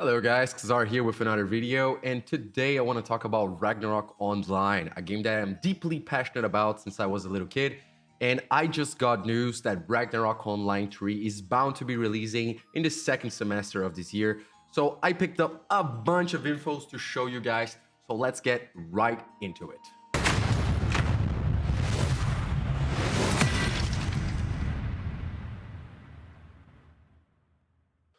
Hello guys, Kazar here with another video, and today I want to talk about Ragnarok Online, a game that I'm deeply passionate about since I was a little kid, and I just got news that Ragnarok Online 3 is bound to be releasing in the second semester of this year, so I picked up a bunch of infos to show you guys, so let's get right into it.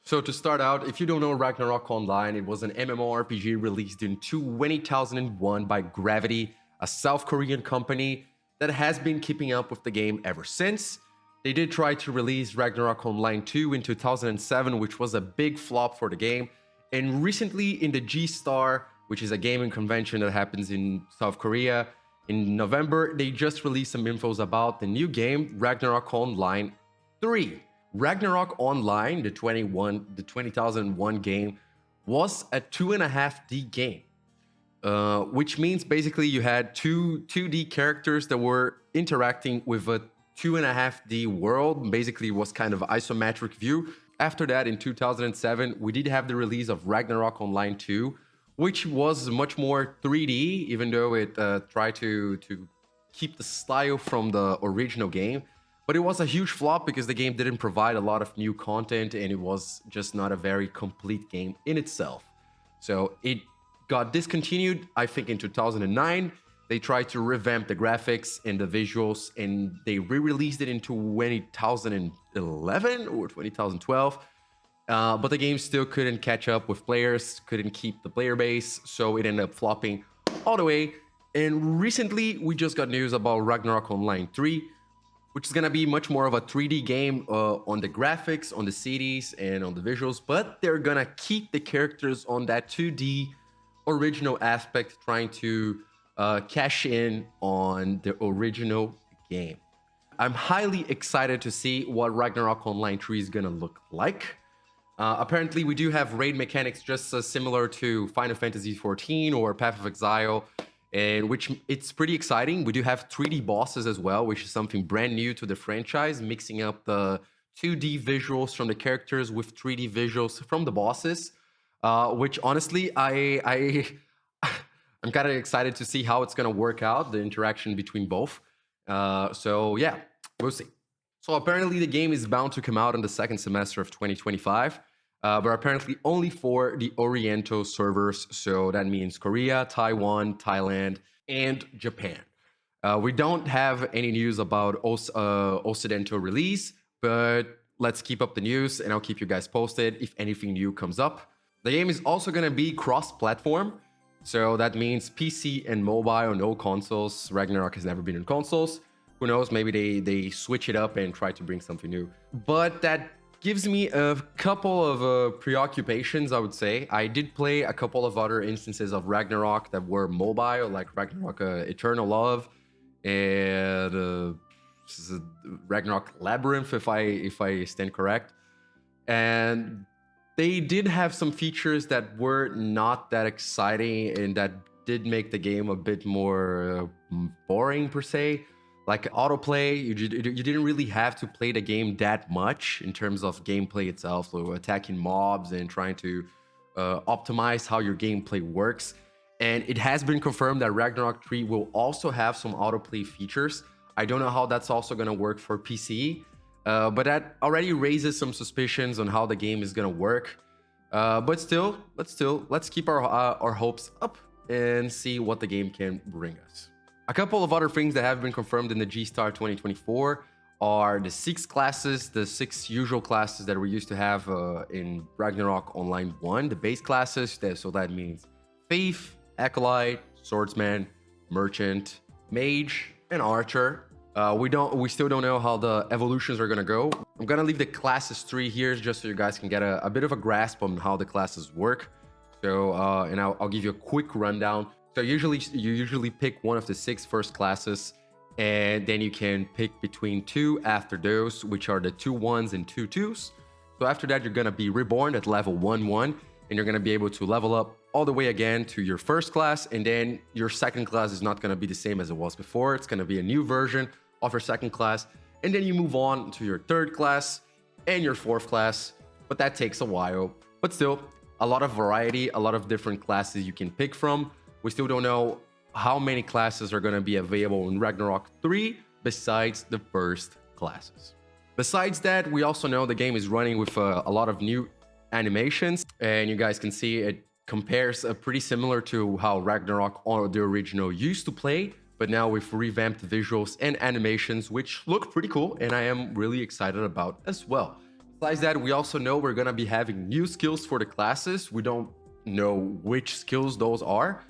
So to start out, if you don't know Ragnarok Online, it was an MMORPG released in 2001 by Gravity, a South Korean company that has been keeping up with the game ever since. They did try to release Ragnarok Online 2 in 2007, which was a big flop for the game. And recently in the G-Star, which is a gaming convention that happens in South Korea, in November, they just released some infos about the new game, Ragnarok Online 3. Ragnarok Online, the 2001 game, was a 2.5D game, which means basically you had two 2D characters that were interacting with a 2.5D world. Basically, it was kind of isometric view. After that, in 2007, we did have the release of Ragnarok Online 2, which was much more 3D, even though it tried to keep the style from the original game. But it was a huge flop because the game didn't provide a lot of new content and it was just not a very complete game in itself. So it got discontinued, I think, in 2009. They tried to revamp the graphics and the visuals and they re-released it in 2011 or 2012. But the game still couldn't catch up with players, couldn't keep the player base, so it ended up flopping all the way. And recently, we just got news about Ragnarok Online 3, which is going to be much more of a 3D game on the graphics, on the cities, and on the visuals, but they're going to keep the characters on that 2D original aspect, trying to cash in on the original game. I'm highly excited to see what Ragnarok Online 3 is going to look like. Apparently, we do have raid mechanics just similar to Final Fantasy XIV or Path of Exile, and which it's pretty exciting. We do have 3D bosses as well, which is something brand new to the franchise, mixing up the 2D visuals from the characters with 3D visuals from the bosses, which honestly, I'm kind of excited to see how it's going to work out, the interaction between both. So yeah, we'll see. So apparently the game is bound to come out in the second semester of 2025. But apparently only for the Oriental servers, so that means Korea, Taiwan, Thailand, and Japan. We don't have any news about Occidental release, but let's keep up the news and I'll keep you guys posted if anything new comes up. The game is also going to be cross-platform, so that means PC and mobile, no consoles. Ragnarok has never been in consoles. Who knows, maybe they switch it up and try to bring something new. But that gives me a couple of preoccupations, I would say. I did play a couple of other instances of Ragnarok that were mobile, like Ragnarok Eternal Love and Ragnarok Labyrinth, if I stand correct. And they did have some features that were not that exciting and that did make the game a bit more boring per se. Like autoplay, you didn't really have to play the game that much in terms of gameplay itself, so attacking mobs and trying to optimize how your gameplay works. And it has been confirmed that Ragnarok 3 will also have some autoplay features. I don't know how that's also going to work for PC, but that already raises some suspicions on how the game is going to work. But still, let's keep our hopes up and see what the game can bring us. A couple of other things that have been confirmed in the G-Star 2024 are the 6 classes, the 6 usual classes that we used to have in Ragnarok Online 1, the base classes. So that means Thief, Acolyte, Swordsman, Merchant, Mage, and Archer. We still don't know how the evolutions are gonna go. I'm gonna leave the classes 3 here just so you guys can get a bit of a grasp on how the classes work. So, and I'll give you a quick rundown. So you usually pick one of the 6 first classes, and then you can pick between 2 after those, which are the 2 1s and 2 2s. So after that, you're gonna be reborn at level 1-1, and you're gonna be able to level up all the way again to your first class, and then your second class is not gonna be the same as it was before. It's gonna be a new version of your second class, and then you move on to your third class and your fourth class, but that takes a while. But still, a lot of variety, a lot of different classes you can pick from. We still don't know how many classes are going to be available in Ragnarok 3 besides the first classes. Besides that, we also know the game is running with a lot of new animations, and you guys can see it compares pretty similar to how Ragnarok or the original used to play, but now with revamped visuals and animations, which look pretty cool, and I am really excited about as well. Besides that, we also know we're gonna be having new skills for the classes. We don't know which skills those are,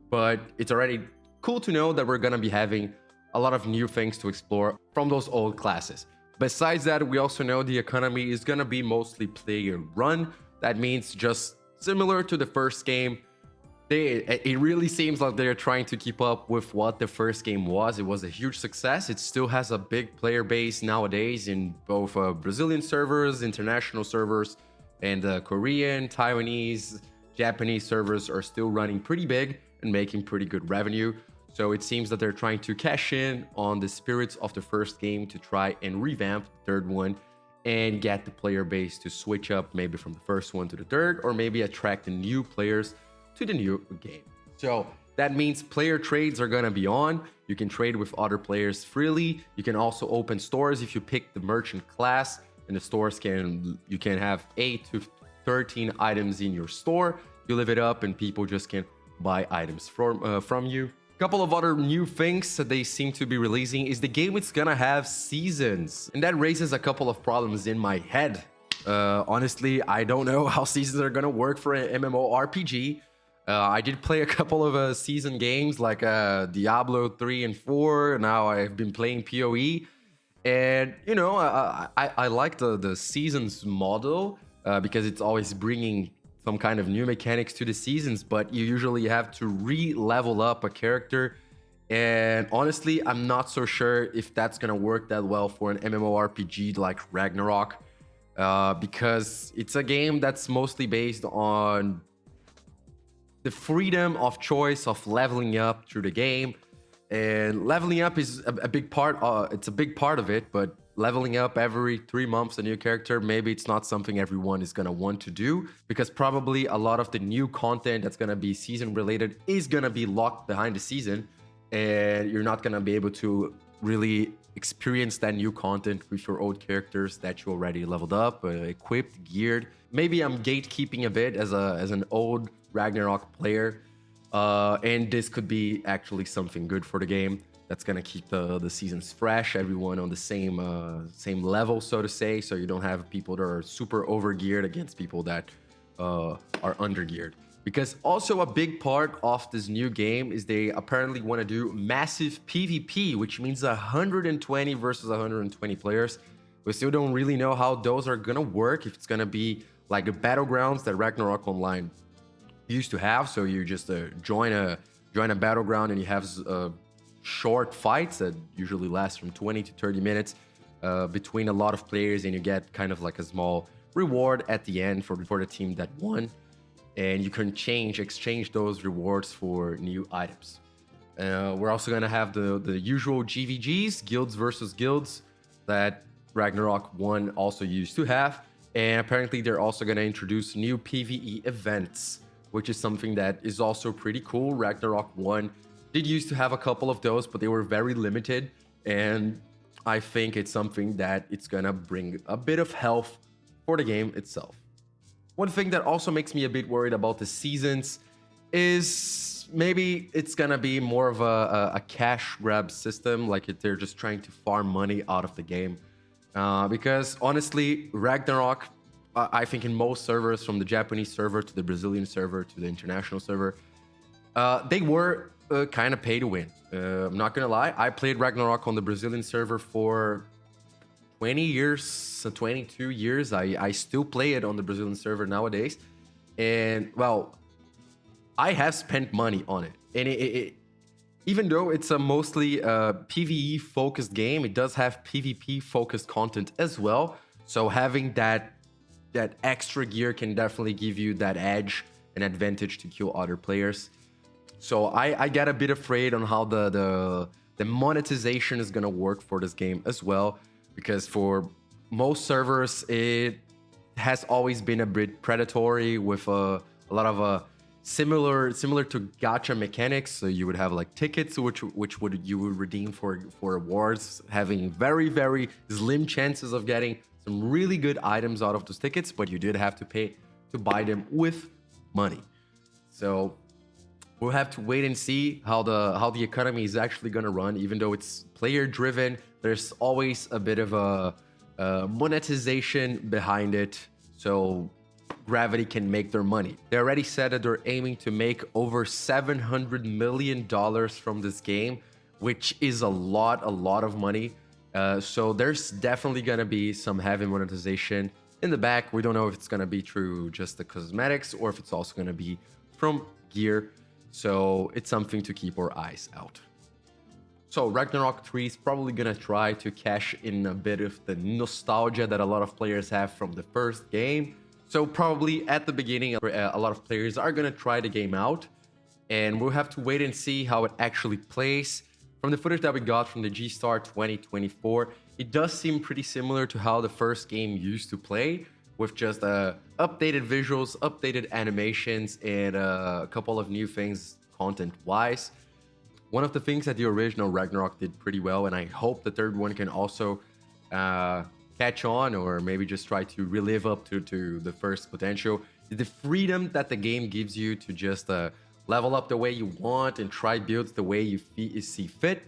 but it's already cool to know that we're gonna be having a lot of new things to explore from those old classes. Besides that, we also know the economy is gonna be mostly player run. That means just similar to the first game, it really seems like they're trying to keep up with what the first game was. It was a huge success. It still has a big player base nowadays in both Brazilian servers, international servers, and Korean, Taiwanese, Japanese servers are still running pretty big and making pretty good revenue. So it seems that they're trying to cash in on the spirits of the first game to try and revamp the third one and get the player base to switch up maybe from the first one to the third, or maybe attract the new players to the new game. So that means player trades are gonna be on. You can trade with other players freely. You can also open stores if you pick the merchant class, and the stores you can have 8 to 13 items in your store. You live it up and people just can buy items from you. A couple of other new things that they seem to be releasing is the game is gonna have seasons, and that raises a couple of problems in my head. Honestly, I don't know how seasons are gonna work for an MMORPG. I did play a couple of season games like Diablo 3 and 4. Now I've been playing PoE, and you know, I like the seasons model because it's always bringing some kind of new mechanics to the seasons, but you usually have to re-level up a character. And honestly, I'm not so sure if that's gonna work that well for an MMORPG like Ragnarok, because it's a game that's mostly based on the freedom of choice of leveling up through the game. And leveling up is a big part, it's a big part of it, but leveling up every 3 months a new character, maybe it's not something everyone is gonna want to do, because probably a lot of the new content that's gonna be season related is gonna be locked behind the season, and you're not gonna be able to really experience that new content with your old characters that you already leveled up, equipped, geared. Maybe I'm gatekeeping a bit as an old Ragnarok player, and this could be actually something good for the game that's gonna keep the seasons fresh, everyone on the same level, so to say, so you don't have people that are super over geared against people that are under geared. Because also a big part of this new game is they apparently want to do massive PvP, which means 120 versus 120 players. We still don't really know how those are gonna work, if it's gonna be like the battlegrounds that Ragnarok Online used to have. So you just join a battleground and you have short fights that usually last from 20 to 30 minutes between a lot of players, and you get kind of like a small reward at the end for the team that won, and you can exchange those rewards for new items. We're also gonna have the usual GVGs, guilds versus guilds, that Ragnarok 1 also used to have, and apparently they're also gonna introduce new PvE events, which is something that is also pretty cool. Ragnarok 1 did used to have a couple of those, but they were very limited, and I think it's something that it's gonna bring a bit of health for the game itself. One thing that also makes me a bit worried about the seasons is maybe it's gonna be more of a cash grab system, like they're just trying to farm money out of the game. Because honestly, Ragnarok, I think in most servers, from the Japanese server to the Brazilian server to the international server, they were kind of pay to win. I'm not gonna lie, I played Ragnarok on the Brazilian server for 20 years, 22 years. I still play it on the Brazilian server nowadays, and well, I have spent money on it, and even though it's a mostly PvE focused game, it does have PvP focused content as well. So having that extra gear can definitely give you that edge and advantage to kill other players. So I get a bit afraid on how the monetization is gonna work for this game as well, because for most servers has always been a bit predatory with a lot of similar to gacha mechanics. So you would have like tickets which you would redeem for awards, having very slim chances of getting some really good items out of those tickets, but you did have to pay to buy them with money. So we'll have to wait and see how the economy is actually going to run. Even though it's player driven, there's always a bit of a monetization behind it, so Gravity can make their money. They already said that they're aiming to make over $700 million from this game, which is a lot of money. So there's definitely gonna be some heavy monetization in the back. We don't know if it's gonna be through just the cosmetics or if it's also gonna be from gear. So it's something to keep our eyes out. So Ragnarok 3 is probably gonna try to cash in a bit of the nostalgia that a lot of players have from the first game. So probably at the beginning, a lot of players are gonna try the game out, and we'll have to wait and see how it actually plays. From the footage that we got from the G-Star 2024, it does seem pretty similar to how the first game used to play, with just updated visuals, updated animations, and a couple of new things content-wise. One of the things that the original Ragnarok did pretty well, and I hope the third one can also catch on, or maybe just try to relive up to the first potential, is the freedom that the game gives you to just level up the way you want and try builds the way you see fit,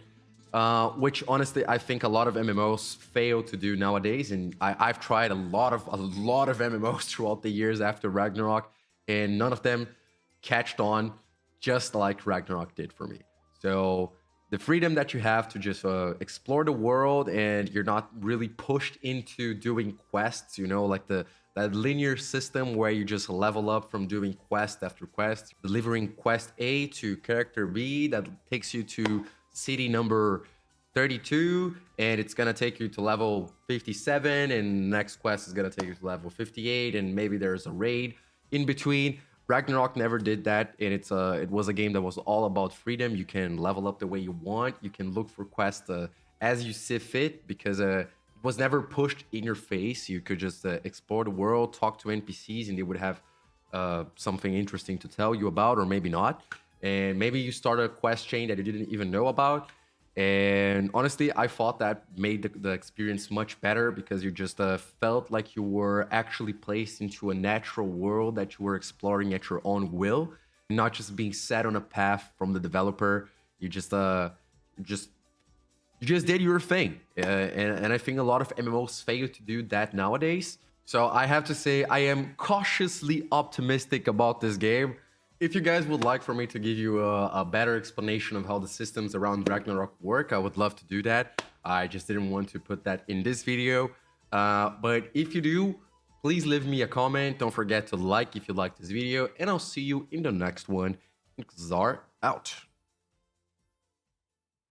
which honestly I think a lot of MMOs fail to do nowadays. And I've tried a lot of MMOs throughout the years after Ragnarok, and none of them catched on just like Ragnarok did for me. So the freedom that you have to just explore the world, and you're not really pushed into doing quests, you know, like that linear system where you just level up from doing quest after quest, delivering quest A to character B that takes you to city number 32, and it's gonna take you to level 57, and next quest is gonna take you to level 58, and maybe there's a raid in between. Ragnarok never did that, and it was a game that was all about freedom. You can level up the way you want. You can look for quests as you see fit, because it was never pushed in your face. You could just explore the world, talk to NPCs, and they would have something interesting to tell you about, or maybe not. And maybe you start a quest chain that you didn't even know about. And honestly, I thought that made the experience much better, because you just felt like you were actually placed into a natural world that you were exploring at your own will, not just being set on a path from the developer. You just did your thing. And I think a lot of MMOs fail to do that nowadays. So I have to say I am cautiously optimistic about this game. If you guys would like for me to give you a better explanation of how the systems around Ragnarok work, I would love to do that. I just didn't want to put that in this video. But if you do, please leave me a comment. Don't forget to like if you like this video, and I'll see you in the next one. Czar out.